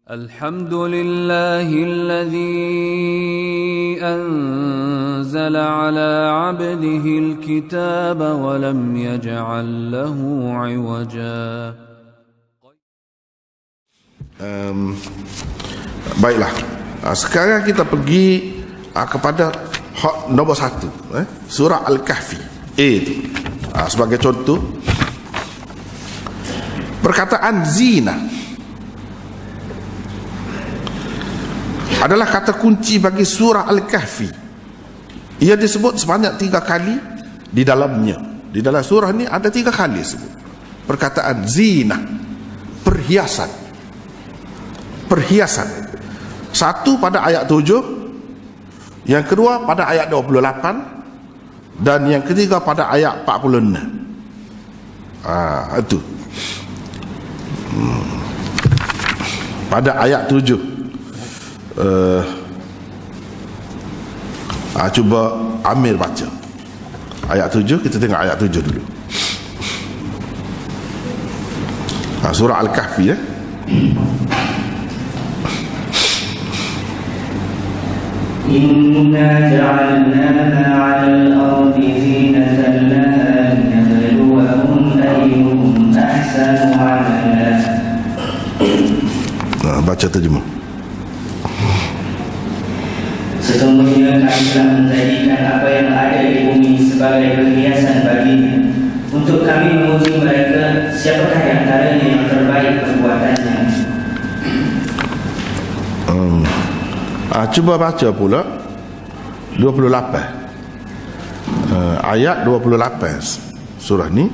الحمد لله الذي أنزل على عبده الكتاب ولم يجعل له عوجا. Baiklah, sekarang kita pergi kepada nombor 1, surah Al-Kahfi. Sebagai contoh, perkataan zina adalah kata kunci bagi surah Al-Kahfi. Ia disebut sebanyak 3 kali di dalamnya. Di dalam surah ni ada 3 kali disebut perkataan zina, perhiasan. Perhiasan. Satu pada ayat 7, yang kedua pada ayat 28, dan yang ketiga pada ayat 46. Itu pada ayat 7. Cuba Amir baca ayat 7. Kita tengok ayat 7 dulu. Surah Al-Kahfi. Inna ja'alnaha 'alal ardi zinatan laha linabluwahum ayyuhum ahsanu 'amala. Baca terjemah. Sesungguhnya kami telah menjadikan apa yang ada di bumi sebagai perhiasan baginya, untuk kami menguji mereka siapakah di antaranya yang terbaik perbuatannya. Cuba baca pula 28, ayat 28 surah ni.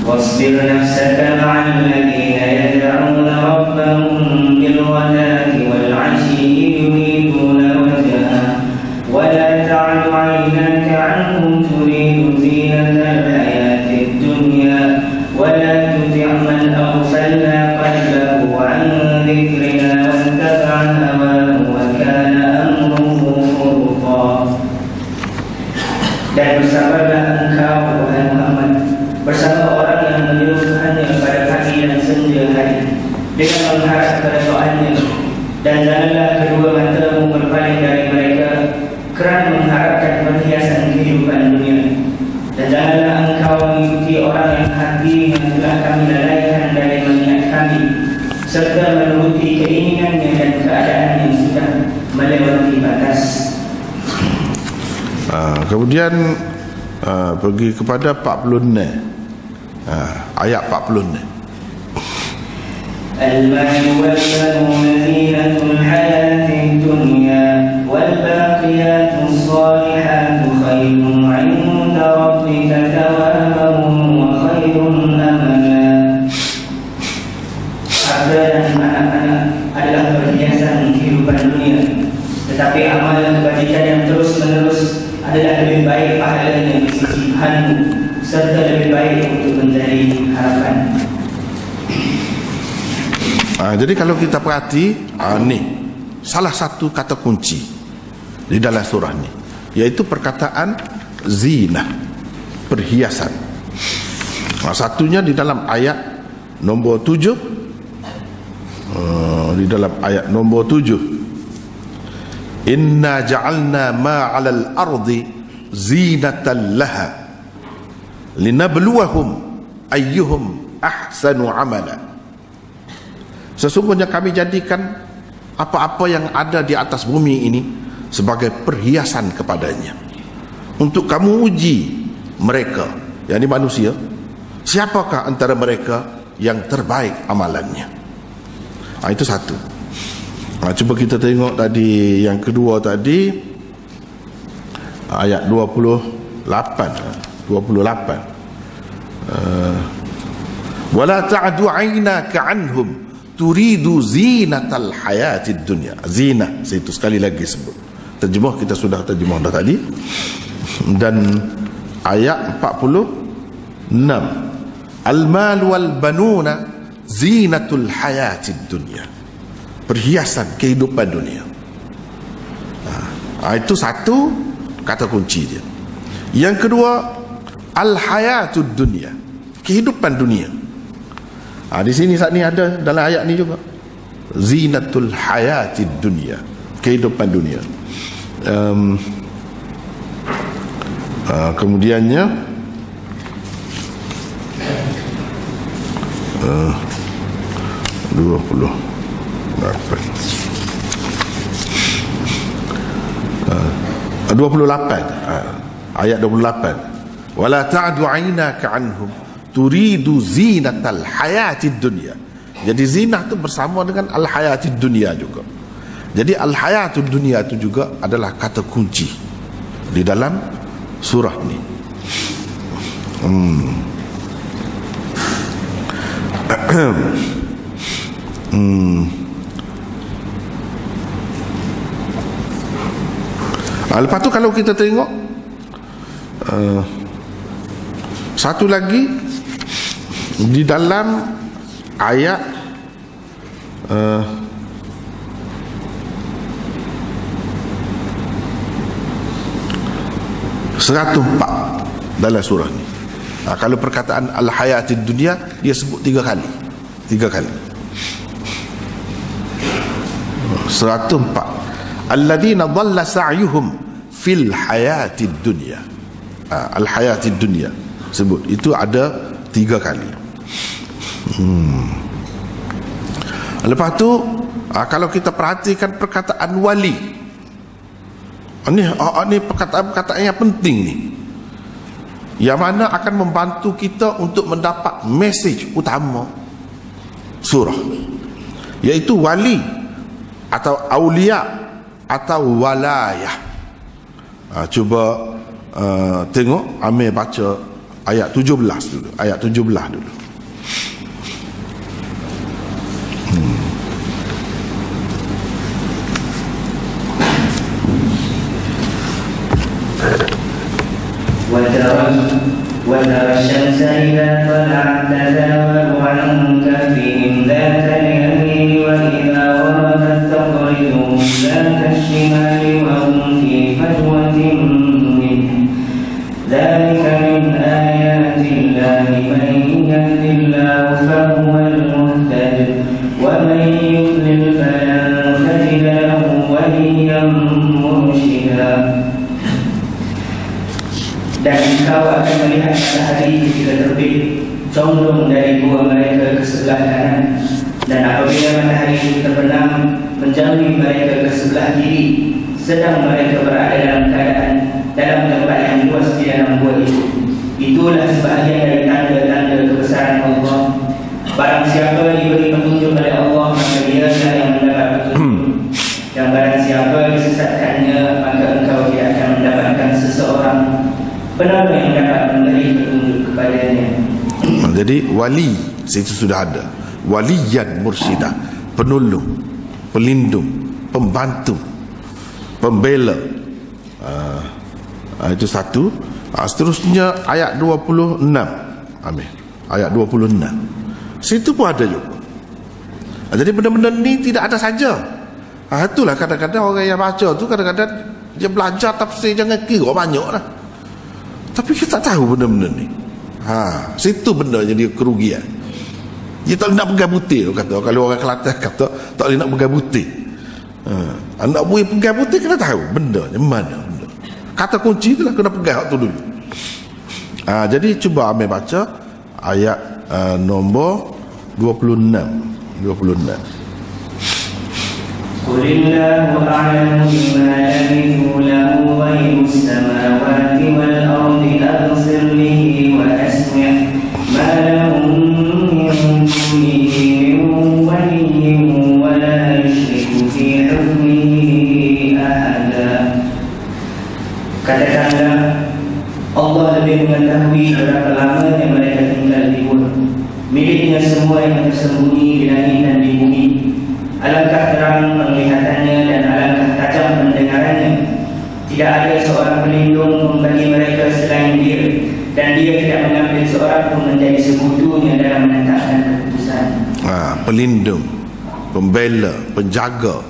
واصبر نفسك مع الذين يدعون ربهم بالغداة والعشي يريدون وجهه ولا تعد عيناك عنهم تريد زينة الحياة الدنيا ولا تطع من أغفلنا قلبه عن ذكرنا واتبع هواه وكان أمره فرطا. Dan bersabarlah engkau wahai Muhammad bersama orang yang menyuruhkannya pada pagi dan senja hari dengan mengharap keredaannya, dan janganlah kedua matamu berpaling dari mereka kerana mengharapkan perhiasan kehidupan dunia, dan janganlah engkau mengikuti orang yang hati yang telah kami lalaikan dari mengingat kami serta menuruti keinginannya dan keadaan yang sudah melewati batas. Kemudian pergi kepada 46, ayat 46. المال والبنون زينة الحياة الدنيا والباقيات الصالحات خير عند ربك ثوابا وخير أملا. Harta dan anak-anak adalah perhiasan kehidupan dunia, tetapi amalan kebajikan yang terus-menerus adalah lebih baik pahalanya di sisi Tuhanmu serta lebih baik untuk menjadi harapan. Jadi kalau kita perhati, ni salah satu kata kunci di dalam surah ni, iaitu perkataan zina, perhiasan. Satunya di dalam ayat nombor 7. Di dalam ayat nombor 7, inna ja'alna ma 'alal ardi zinatan laha linabluwahum ayyuhum ahsanu amala. Sesungguhnya kami jadikan apa-apa yang ada di atas bumi ini sebagai perhiasan kepadanya, untuk kamu uji mereka, yakni manusia, siapakah antara mereka yang terbaik amalannya. Itu satu. Cuba kita tengok tadi yang kedua tadi, ayat 28. Wala ta'du 'ainaka 'anhum turidu zinatal hayatid dunya. Zina, itu sekali lagi sebut. Terjemah kita sudah terjemah dah tadi. Dan ayat 46, al-mal wal banuna zinatul hayatid dunya, perhiasan kehidupan dunia. Itu satu kata kunci dia. Yang kedua, al-hayatud dunya, kehidupan dunia. Di sini saat ni ada dalam ayat ni juga. Zinatul hayatid dunia, kehidupan dunia. Kemudiannya 28 ayat 28, wala ta'du 'ainaka 'anhum turidu zinatal hayatid dunya. Jadi zinah tu bersama dengan al hayatid dunya juga. Jadi al hayatud dunya itu juga adalah kata kunci di dalam surah ni. Lepas tu kalau kita tengok satu lagi di dalam ayat 104 dalam surah ni. Kalau perkataan al-hayatid dunia dia sebut 3 kali. 104. Alladhina dhalla sa'yuhum fil hayatid dunya. Al-hayatid dunya sebut itu ada 3 kali. Lepas tu kalau kita perhatikan perkataan wali, ini perkataan yang penting ni, yang mana akan membantu kita untuk mendapat mesej utama surah, iaitu wali atau aulia atau walayah. Cuba tengok, Amir baca ayat 17 dulu. Ayat 17 dulu. وترى الشمس إذا طلعت تزاور عن كهفهم ذات اليمين وإذا غربت تقرضهم ذات الشمال وهم في فجوة منه ذلك من آيات الله من يهد الله فهو المهتد ومن يضلل فلن تجد له وليا مرشدا. Dan engkau akan melihat matahari ketika terbit condong dari gua mereka ke sebelah kanan, dan apabila matahari itu terbenam menjauhi mereka ke sebelah kiri, sedang mereka berada dalam keadaan dalam tempat yang luas di dalam gua itu. Itulah sebahagian dari tanda-tanda kebesaran Allah. Barang siapa diberi petunjuk oleh Allah, maka dialah yang mendapat petunjuk. Dan barang siapa disesatkannya, maka engkau tidak akan mendapatkan seseorang benar yang dapat memberi petunjuk kepadanya. Jadi wali situ sudah ada, waliyan mursyida, penolong, pelindung, pembantu, pembela. Itu satu. Seterusnya ayat 26. Amin. Ayat 26. Situ pun ada juga. Jadi benda-benda ni tidak ada saja. Itulah kadang-kadang orang yang baca tu kadang-kadang dia belajar tafsir jangan kira banyak lah, tapi kita tak tahu benda-benda ni. Situ benda jadi kerugian. Dia tak nak pegang putih, kata kalau orang Kelantan kata tak boleh nak pegang putih. Anak boleh pegang putih kena tahu benda ni mana benda. Kata kunci itulah kena pegang tu dulu. Jadi cuba ambil baca ayat nombor 26. Qulillahu a'lamu bima labithu lahu ghaibu as-samawati wal ardi absir bihi wa asmi' ma lahum min dunihi min waliyyin wa la yushriku fi hukmihi ahada. Katakanlah, Allah lebih mengetahui berapa lama yang mereka tinggal di gua. Miliknya semua yang tersembunyi di langit dan di bumi. Alangkah terang penglihatannya dan alangkah tajam pendengarannya. Tidak ada seorang pelindung bagi mereka selain dia, dan dia tidak mengambil seorang pun menjadi sekutunya dalam menetapkan keputusan. Pelindung, pembela, penjaga,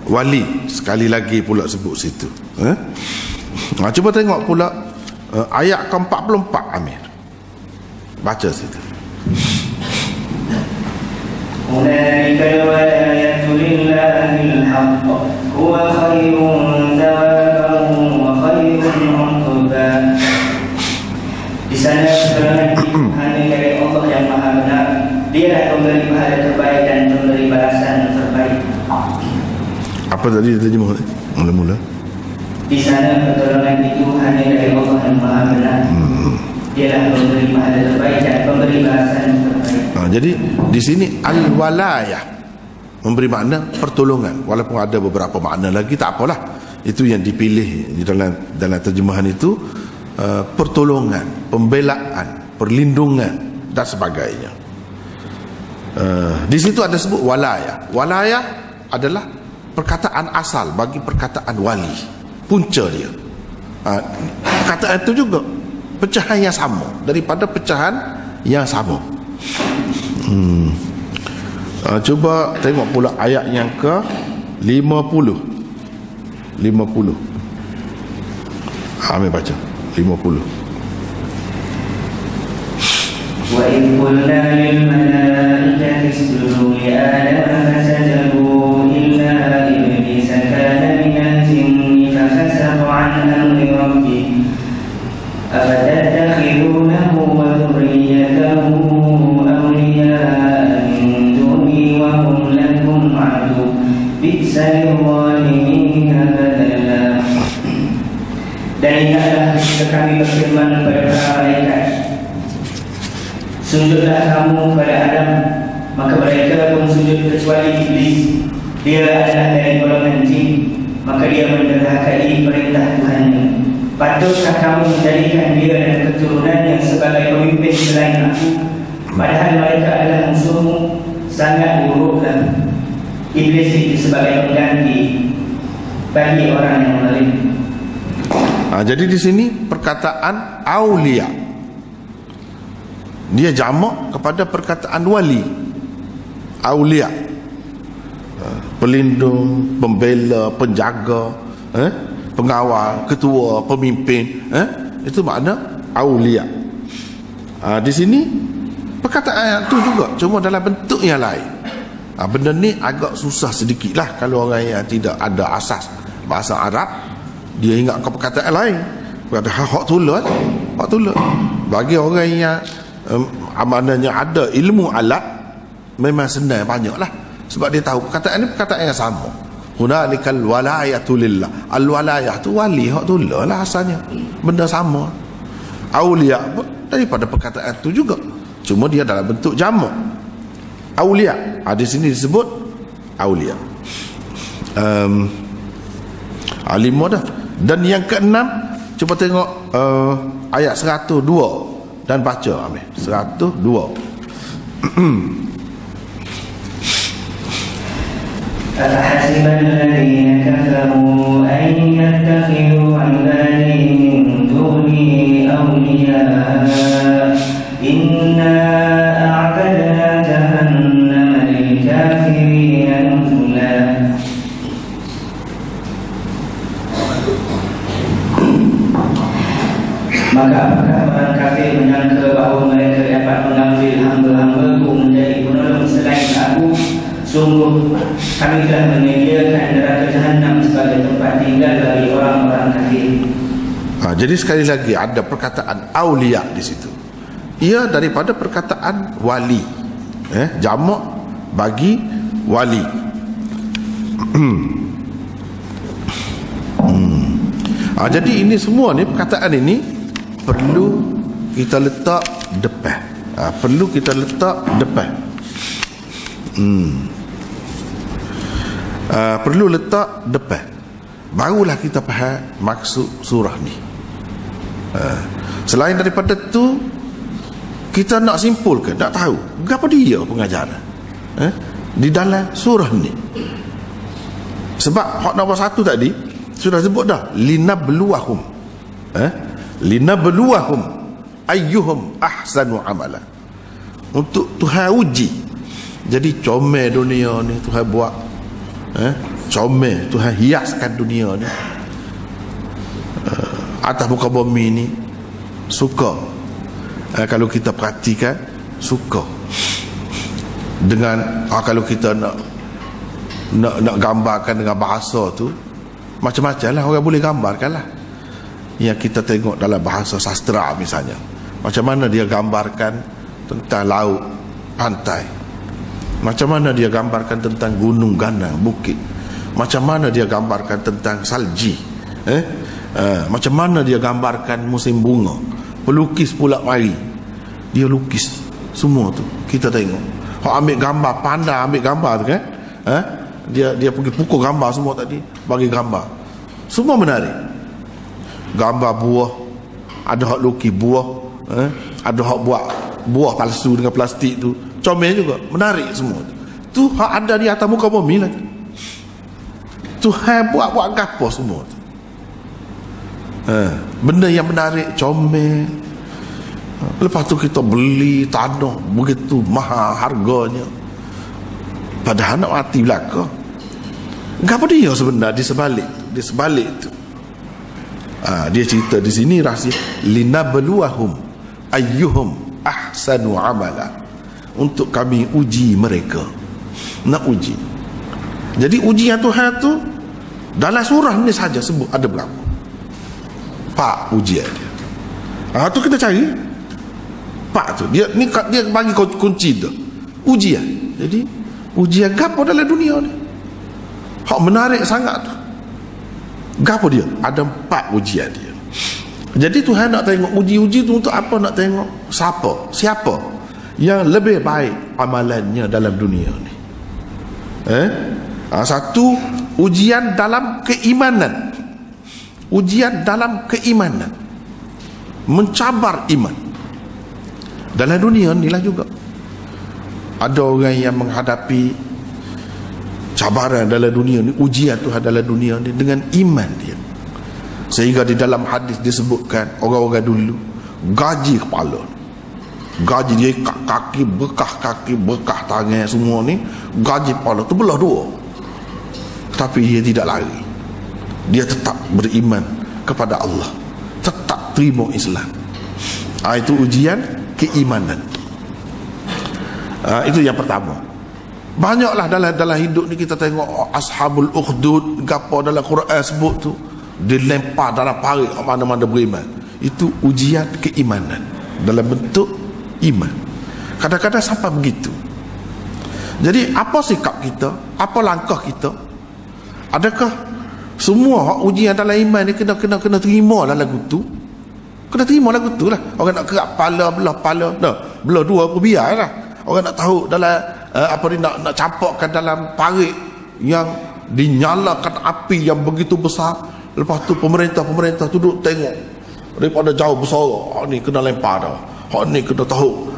wali. Sekali lagi pula sebut situ. Cuba tengok pula ayat ke-44 Amir. Baca situ. هنالك الولاية لله الحق هو خير ثوابا وخير عقبا. Di sana keterangan itu hanya dari Allah yang Maha Benar. Dia memberi pahala terbaik dan memberi balasan terbaik. Apa tadi terjemah mula-mula? Di sana pertolongan itu hanya dari Allah yang Maha Benar. Dialah memberi pahala terbaik dan memberi balasan terbaik. Jadi di sini al-walayah memberi makna pertolongan, walaupun ada beberapa makna lagi, tak apalah. Itu yang dipilih di dalam terjemahan itu, pertolongan, pembelaan, perlindungan dan sebagainya. Di situ ada sebut walayah. Walayah adalah perkataan asal bagi perkataan wali, punca dia. Perkataan itu juga pecahan yang sama, daripada pecahan yang sama. Cuba tengok pula ayat yang ke 50. Ambil baca 50. وَإِذْ قُلْنَا لِلْمَلَائِكَةِ اسْجُدُوا لِآدَمَ فَسَجَدُوا إِلَّا إِبْلِيسَ كَانَ مِنَ الْجِنِّ فَفَسَقَ عَنْ أَمْرِ رَبِّهِ أَفَتَتَّخِذُونَهُ وَذُرِّيَّتَهُ أَوْلِيَاءَ مِن دُونِي وَهُمْ لَكُمْ عَدُوٌّ بِئْسَ لِلظَّالِمِينَ بَدَلًا. Dan ingatlah ketika kami berfirman kepada para malaikat, sujudlah kamu kepada Adam, maka mereka pun sujud kecuali Iblis. Dia adalah dari golongan jin, maka dia menderhakai perintah Tuhannya. Patutkah kamu menjadikan dia dan keturunannya sebagai pemimpin selain aku, padahal mereka adalah musuhmu? Sangat buruklah Iblis itu sebagai pengganti bagi orang yang zalim. Jadi di sini perkataan aulia, dia jamak kepada perkataan wali. Aulia, pelindung, pembela, penjaga, pengawal, ketua, pemimpin, itu makna aulia. Di sini perkataan itu juga, cuma dalam bentuk yang lain. Benda ni agak susah sedikit lah kalau orang yang tidak ada asas bahasa Arab, dia ingat ke perkataan lain. Kata hak tulah, hak tulah. Bagi orang yang amanahnya ada ilmu alat, memang senang banyak lah, sebab dia tahu perkataan ni perkataan yang sama. Hunalikal walayatu lillah. Al-walayah tu wali, hak tulah lah asalnya, benda sama. Aulia daripada perkataan tu juga, cuma dia dalam bentuk jamak. Aulia, di sini disebut aulia. 5 dah. Dan yang keenam, cuba tengok ayat 102 dan baca ambil 102. أَفَحَسِبَ الَّذِينَ كَفَرُوا أَن يَتَّخِذُوا عِبَادِي مِن دُونِي أَوْلِيَاءَ إِنَّا أَعْتَدْنَا جَهَنَّمَ لِلْكَافِرِينَ نُزُلًا. Maka apakah orang kafir menyangka bahawa mereka dapat mengambil hamba-hambaku menjadi penolong selain aku? Sungguh kami telah menyediakan neraka Jahannam sebagai tempat tinggal bagi orang-orang kafir. Jadi sekali lagi ada perkataan aulia di situ. Ia daripada perkataan wali, jamak bagi wali. Jadi ini semua ni, perkataan ini perlu kita letak depan. Perlu kita letak depan. Perlu letak depan, barulah kita faham maksud surah ni. Selain daripada tu, kita nak simpulkan, nak tahu apa dia pengajaran di dalam surah ni. Sebab hak nombor 1 tadi sudah sebut dah, linabluwahum, linabluwahum ayyuhum ahsanu amala, untuk Tuhan uji. Jadi comel dunia ni Tuhan buat, comel Tuhan hiaskan dunia ni, atas muka bumi ni suka. Kalau kita perhatikan, suka Dengan kalau kita nak gambarkan dengan bahasa tu, macam-macam lah orang boleh gambarkan lah. Yang kita tengok dalam bahasa sastra misalnya, macam mana dia gambarkan tentang laut, pantai, macam mana dia gambarkan tentang gunung ganang, bukit, macam mana dia gambarkan tentang salji, macam mana dia gambarkan musim bunga. Pelukis pula mari, dia lukis semua tu, kita tengok. Hak ambil gambar, pandai ambil gambar tu kan, dia pergi pukul gambar semua tadi, bagi gambar semua menarik. Gambar buah, ada hak lukis buah, ada hak buat buah palsu dengan plastik tu, comel juga, menarik semua tu. Hak ada di atas muka bumi lah tu. Buat gapo semua tu, benda yang menarik, comel. Lepas tu kita beli tanah begitu mahal harganya, padahal nak mati belaka. Gapo dia sebenarnya di sebalik tu. Dia cerita di sini rahsia, linabluwahum ayyuhum ahsanu amala, untuk kami uji mereka. Nak uji. Jadi ujian Tuhan tu dalam surah ni saja sebut ada berapa? 4 ujian dia. Tu kita cari 4 tu. Dia bagi kunci tu. Ujian. Jadi ujian gapo dalam dunia ni? Hak menarik sangat tu. Gapo dia? Ada 4 ujian dia. Jadi Tuhan nak tengok uji-uji tu untuk apa? Nak tengok siapa yang lebih baik amalannya dalam dunia ni. Satu, ujian dalam keimanan. Ujian dalam keimanan, mencabar iman. Dalam dunia ni lah juga ada orang yang menghadapi cabaran dalam dunia ni, ujian Tuhan dalam dunia ni dengan iman dia. Sehingga di dalam hadis disebutkan orang-orang dulu gaji kepala, gaji dia kaki bekah tangan semua ni, gaji kepala tu belah 2. Tapi dia tidak lari, dia tetap beriman kepada Allah, tetap terima Islam. Itu ujian keimanan. Itu yang pertama. Banyaklah dalam hidup ni kita tengok ashabul ukhdud, gapo dalam Quran sebut tu, dilempar dalam parit mana-mana beriman. Itu ujian keimanan dalam bentuk iman. Kadang-kadang sampai begitu. Jadi apa sikap kita, apa langkah kita? Adakah semua ujian dalam iman ni kena terima lah lagu tu? Kena terima lagu tu lah. Orang nak kerak pala, belah pala, belah 2 pun biar lah. Orang nak tahu dalam nak campakkan dalam parit yang dinyalakan api yang begitu besar. Lepas tu pemerintah tu duduk tengok daripada jauh bersorak, ni kena lempar dah, ni kena tahu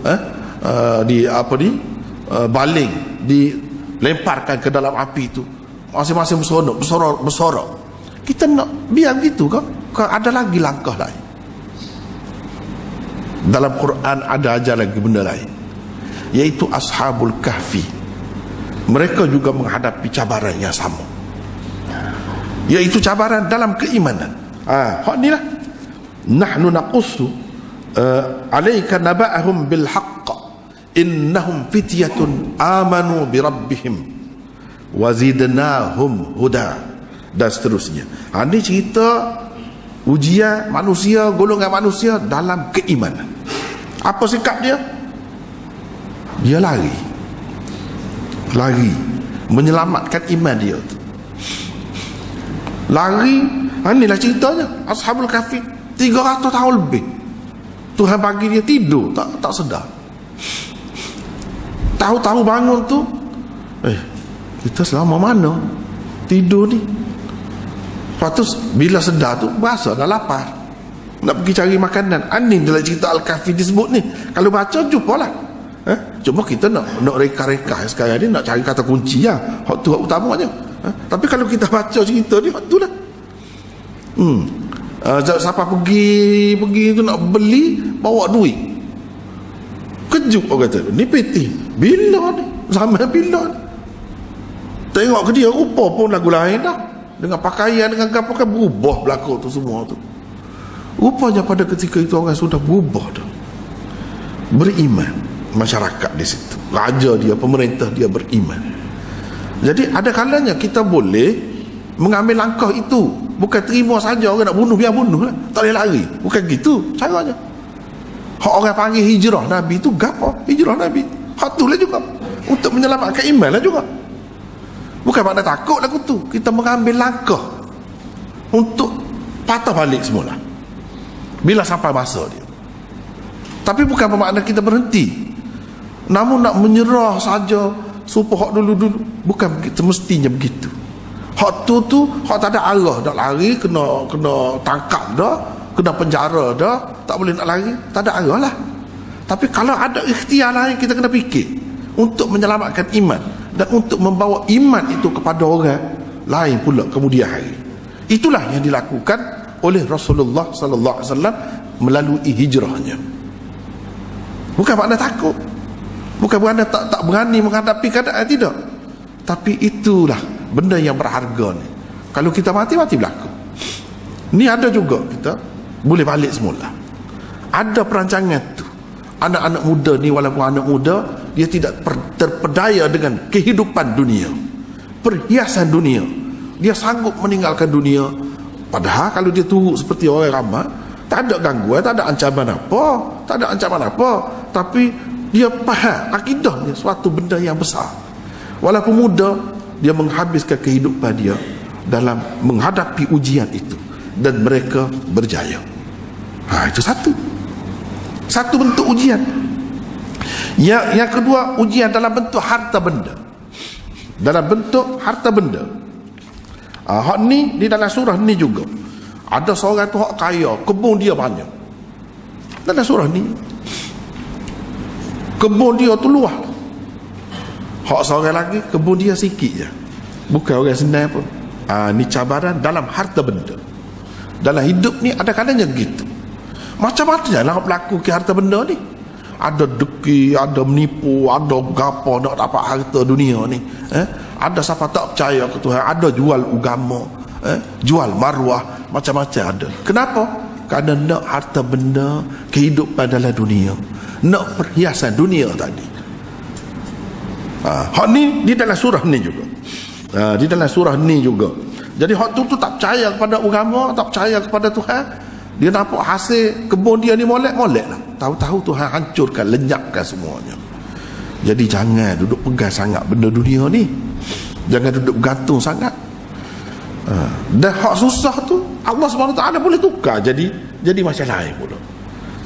baling dilemparkan ke dalam api tu, masing-masing bersorak. Kita nak biar gitu kan? Ada lagi langkah lain. Dalam Quran ada ajar lagi benda lain, iaitu ashabul kahfi. Mereka juga menghadapi cabaran yang sama, iaitu cabaran dalam keimanan. Hak ni lah, nahnu naqussu alayka naba'ahum bil haqq innahum fityatun amanu bi rabbihim wa zidnahum huda, dan seterusnya. Ini cerita ujian manusia, golongan manusia dalam keimanan. Apa sikap dia? Dia lari menyelamatkan iman dia tu. Lari. Inilah ceritanya ashabul kahfi. 300 tahun lebih Tuhan bagi dia tidur, tak sedar. Tahu-tahu bangun tu, kita selama mana tidur ni? Lepas tu bila sedar tu berasa dah lapar, nak pergi cari makanan. Ini dalam cerita Al-Kahfi disebut ni. Kalau baca jumpalah. Cuma kita nak reka-reka sekarang ni, nak cari kata kunci lah. Hak tu hak utamanya. Tapi kalau kita baca cerita ni, hak tu lah. Siapa pergi tu nak beli, bawa duit. Kejut orang kata, ni peti bila ni, zaman bila ni. Tengok ke dia, rupa pun lagu lain dah, dengan pakaian, dengan apa kan berubah belakang tu semua tu. Rupanya pada ketika itu orang sudah berubah dah, beriman. masyarakat di situ. Raja dia, pemerintah dia beriman. Jadi ada kalanya kita boleh mengambil langkah itu. Bukan terima saja orang nak bunuh, biar bunuh lah. Tak boleh lari. Bukan gitu caranya. Hak orang panggil hijrah Nabi itu gapo? Hijrah Nabi. Hak tu lah juga. Untuk menyelamatkan iman lah juga. Bukan makna takut lah tu. Kita mengambil langkah untuk patah balik semula bila sampai masa dia. Tapi bukan bermakna kita berhenti, namun nak menyerah saja supaya hak dulu-dulu. Bukan semestinya begitu. Hak tu hak tak ada arah. Nak lari kena tangkap dah, kena penjara dah, tak boleh nak lari, tak ada arah lah. Tapi kalau ada ikhtiar lain, kita kena fikir untuk menyelamatkan iman dan untuk membawa iman itu kepada orang lain pula kemudian hari. Itulah yang dilakukan oleh Rasulullah sallallahu alaihi wasallam melalui hijrahnya. Bukan makna takut, bukan makna tak berani menghadapi keadaan, tidak. Tapi itulah benda yang berharga ni. Kalau kita mati berlaku. Ni ada juga kita boleh balik semula. Ada perancangan tu. Anak-anak muda ni, walaupun anak muda, dia tidak terpedaya dengan kehidupan dunia, perhiasan dunia. Dia sanggup meninggalkan dunia. Padahal kalau dia turut seperti orang ramai, tak ada gangguan, tak ada ancaman apa. Tapi dia faham akidahnya suatu benda yang besar. Walaupun muda, dia menghabiskan kehidupan dia dalam menghadapi ujian itu, dan mereka berjaya. Itu satu bentuk ujian. Yang kedua, ujian dalam bentuk harta benda. Hak ni di dalam surah ni juga. Ada seorang tu hak kaya, kebun dia banyak. Dalam surah ni kebun dia tu luas. Hak seorang lagi kebun dia sikit je. Bukan orang senang pun. Ni cabaran dalam harta benda. Dalam hidup ni ada kalanya gitu. Macam-macam lah berlaku ke harta benda ni. Ada deki, ada menipu, ada gapo nak dapat harta dunia ni. Ada siapa tak percaya ke Tuhan, ada jual agama, jual maruah, macam-macam ada. Kenapa? Kerana nak harta benda, kehidupan dalam dunia, nak perhiasan dunia tadi. Hak ni di dalam surah ni juga. Jadi hak tu tak percaya kepada agama, tak percaya kepada Tuhan. Dia nampak hasil kebun dia ni molek lah. Tahu-tahu Tuhan hancurkan, lenyapkan semuanya. Jadi jangan duduk pegang sangat benda dunia ni. Jangan duduk bergantung sangat. Dan hak susah tu Allah SWT boleh tukar jadi macam lain pula.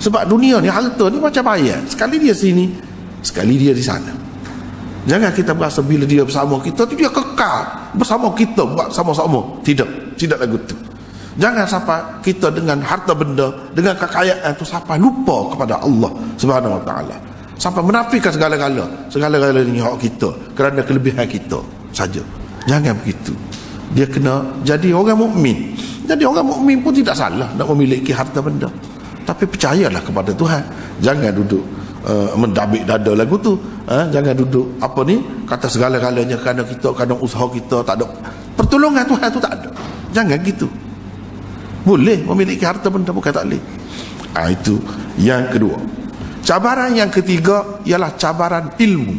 Sebab dunia ni, harta ni macam ayam. Sekali dia sini, sekali dia di sana. Jangan kita berasa bila dia bersama kita tu dia kekal bersama kita buat sama-sama. Tidak lagu tu. Jangan sampai kita dengan harta benda, dengan kekayaan itu sampai lupa kepada Allah Subhanahu Wa Taala, sampai menafikan segala-galanya ni hak kita kerana kelebihan kita saja. Jangan begitu. Dia kena jadi orang mukmin. Jadi orang mukmin pun tidak salah nak memiliki harta benda, tapi percayalah kepada Tuhan. Jangan duduk mendabik dada lagu tu. Jangan duduk kata segala-galanya kerana kita, kerana usaha kita tak ada pertolongan Tuhan tu, tak ada. Jangan gitu. Boleh memiliki harta benda, bukan tak boleh. Itu yang kedua. Cabaran yang ketiga ialah cabaran ilmu.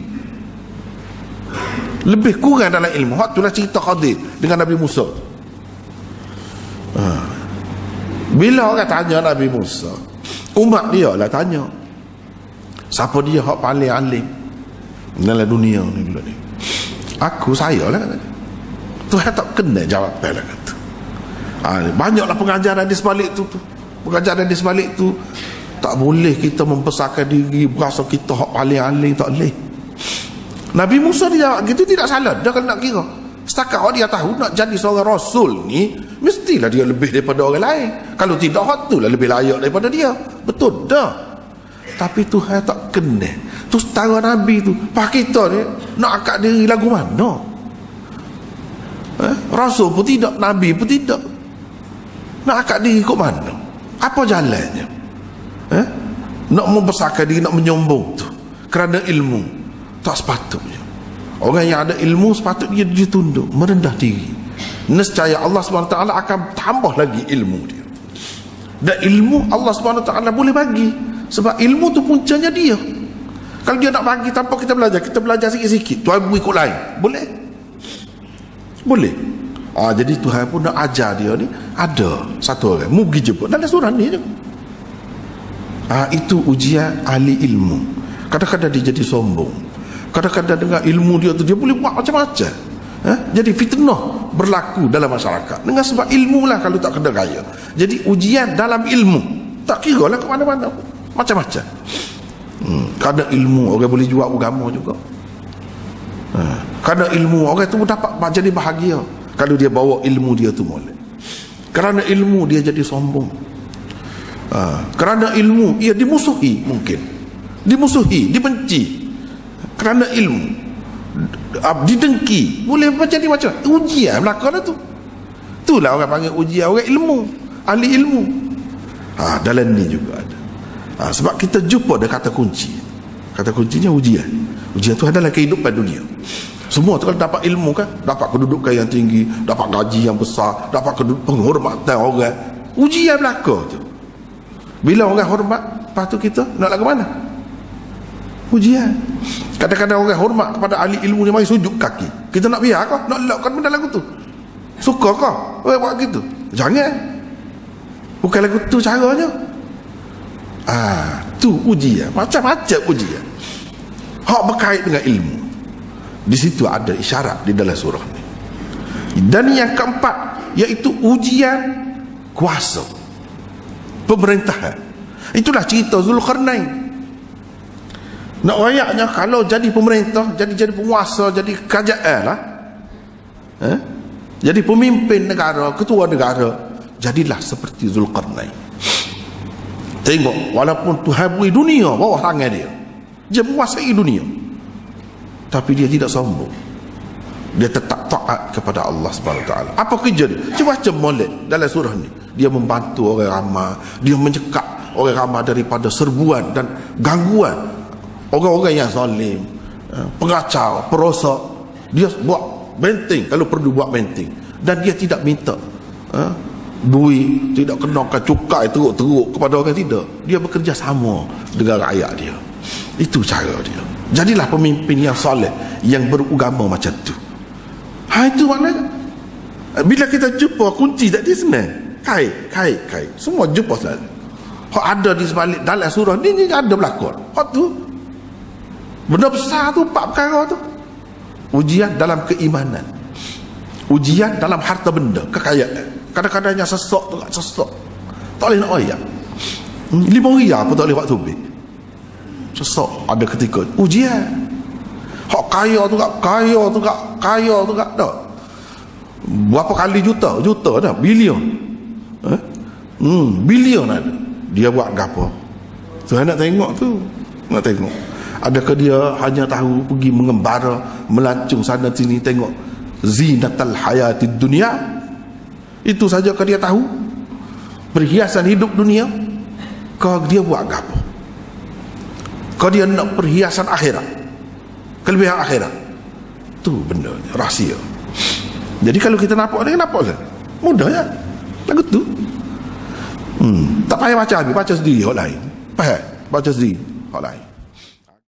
Lebih kurang dalam ilmu. Hak itulah cerita Khadir dengan Nabi Musa. Bila orang tanya Nabi Musa, umat dia lah tanya, siapa dia hak paling alim dalam dunia ni bila ni? Saya lah kata. Tuhan tak kena jawapan lah kata. Banyaklah pengajaran di sebalik tu. Pengajaran di sebalik tu tak boleh kita membesarkan diri, berasa kita hak paling alim, tak boleh. Nabi Musa dia jawab gitu tidak salah. Dia kalau nak kira, setakat dia tahu nak jadi seorang rasul ni, mestilah dia lebih daripada orang lain. Kalau tidak, hak tu lah lebih layak daripada dia. Betul dah. Tapi Tuhan tak kena. Tu setara Nabi tu, pak kita ni nak akak diri lagu mana? Rasul pun tidak, Nabi pun tidak. Nak akak diri kok mana? Apa jalannya? Nak membesarkan diri, nak menyombong tu kerana ilmu, tak sepatutnya. Orang yang ada ilmu sepatutnya dia tunduk, merendah diri. Nescaya Allah SWT akan tambah lagi ilmu dia. Dan ilmu Allah SWT boleh bagi, sebab ilmu tu puncanya dia. Kalau dia nak bagi tanpa kita belajar sikit-sikit, Tuhan ikut lain, boleh? Boleh. Jadi Tuhan pun nak ajar dia ni, ada satu orang mu pergi jemput dalam surah ni je. Itu ujian ahli ilmu. Kadang-kadang dia jadi sombong, kadang-kadang dengan ilmu dia tu dia boleh buat macam-macam. Jadi fitnah berlaku dalam masyarakat dengan sebab ilmu lah. Kalau tak kena gaya, jadi ujian dalam ilmu, tak kira lah ke mana-mana, macam-macam. Kadang ilmu orang boleh jual agama juga. Kadang ilmu orang tu dapat jadi bahagia kalau dia bawa ilmu dia tu molek. Kerana ilmu dia jadi sombong. Kerana ilmu ia dimusuhi, mungkin dimusuhi, dibenci. Kerana ilmu didengki, boleh jadi macam ujian belakang tu. Itulah orang panggil ujian orang ilmu, ahli ilmu. Dalam ni juga ada. Sebab kita jumpa ada kata kunci. Kata kuncinya ujian. Ujian tu adalah kehidupan dunia. Semua tu kalau dapat ilmu kan, dapat kedudukan yang tinggi, dapat gaji yang besar, dapat penghormatan orang. Ujian belaka tu. Bila orang hormat, lepas tu kita nak lagu mana? Ujian. Kadang-kadang orang hormat kepada ahli ilmu ni mari sujud kaki. Kita nak biar kau? Nak elakkan benda lagu tu? Suka kau? Buat gitu? Jangan. Bukan lagu tu caranya. Tu ujian, macam-macam ujian. Hak berkait dengan ilmu. Di situ ada isyarat di dalam surah ni. Dan yang keempat, iaitu ujian kuasa, pemerintahan. Itulah cerita Zulkarnain. Nak rayaknya kalau jadi pemerintah, jadi penguasa, jadi kerajaan lah, jadi pemimpin negara, ketua negara, jadilah seperti Zulkarnain. Tengok, walaupun Tuhan beri dunia bawah tangan dia menguasai dunia, tapi dia tidak sombong. Dia tetap taat kepada Allah SWT. Apa kerja dia? Macam-macam molek dalam surah ni. Dia membantu orang ramai, dia mencekak orang ramai daripada serbuan dan gangguan orang-orang yang zalim, pengacau, perosak. Dia buat benteng kalau perlu buat benteng, dan dia tidak minta duit, tidak kenakan cukai teruk-teruk kepada orang, tidak. Dia bekerja sama dengan rakyat dia. Itu cara dia. Jadilah pemimpin yang soleh, yang beragama macam tu. Itu maknanya bila kita jumpa kunci tadi senang. Kait. Semua jumpa selalu. Hak ada di sebalik dalam surah ni ada berlakon. Hak tu benda besar tu, 4 perkara tu. Ujian dalam keimanan, ujian dalam harta benda, kekayaan. Kadang-kadangnya sesak tu, sesak tak boleh nak royak. 5 riyal pun tak boleh buat tubik. Sesak ada ketika ujian. Hak kaya tu tak tak. Berapa kali juta dah, bilion. Bilion ada. Dia buat gapo? Tuhan nak tengok tu, nak tengok. Adakah dia hanya tahu pergi mengembara, melancung sana sini tengok zinatal hayatid dunia? Itu saja ke dia tahu? Perhiasan hidup dunia? Kau dia buat apa? Kau dia nak perhiasan akhirat, kelebihan akhirat? Tu benda rahsia. Jadi kalau kita nampak dia, nampak kan? Mudah ya. Lagu tu. Tak payah baca habis, baca sendiri hak lain. Faham? Baca sendiri hak lain.